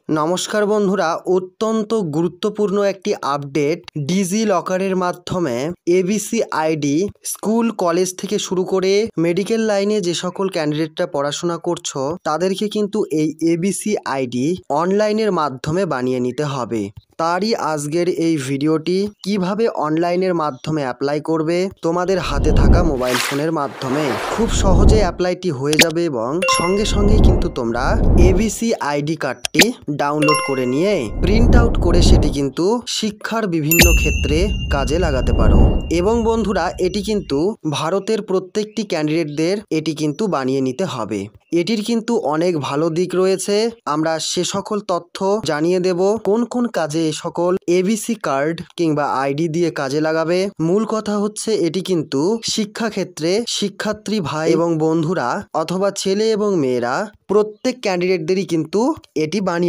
নমস্কার বন্ধুরা, অত্যন্ত গুরুত্বপূর্ণ একটি আপডেট। ডিজি লকারের মাধ্যমে এবিসি আইডি স্কুল কলেজ থেকে শুরু করে মেডিকেল লাইনে যে সকল ক্যান্ডিডেটরা পড়াশোনা করছো তাদেরকে কিন্তু এই এবিসি আইডি অনলাইনের মাধ্যমে বানিয়ে নিতে হবে। তারই আজকের এই ভিডিওটি, কিভাবে অনলাইনের মাধ্যমে অ্যাপ্লাই করবে তোমাদের হাতে থাকা মোবাইল ফোনের মাধ্যমে। খুব সহজে অ্যাপ্লাইটি হয়ে যাবে এবং সঙ্গে সঙ্গেই কিন্তু তোমরা এবিসি আইডি কার্ডটি ডাউনলোড করে নিয়ে প্রিন্ট আউট করে সেটি কিন্তু শিক্ষার বিভিন্ন ক্ষেত্রে কাজে লাগাতে পারো। এবং বন্ধুরা, এটি কিন্তু ভারতের প্রত্যেকটি ক্যান্ডিডেটদের এটি কিন্তু বানিয়ে নিতে হবে। এটির কিন্তু অনেক ভালো দিক রয়েছে, আমরা সে সকল তথ্য জানিয়ে দেব। কোন কোন কাজে এ সকল এবিসি কার্ড কিংবা আইডি দিয়ে কাজে লাগাবে। মূল কথা হচ্ছে, এটি কিন্তু শিক্ষাক্ষেত্রে শিক্ষার্থী ভাই এবং বন্ধুরা অথবা ছেলে এবং মেয়েরা প্রত্যেক ক্যান্ডিডেটদেরই কিন্তু এটি বানিয়ে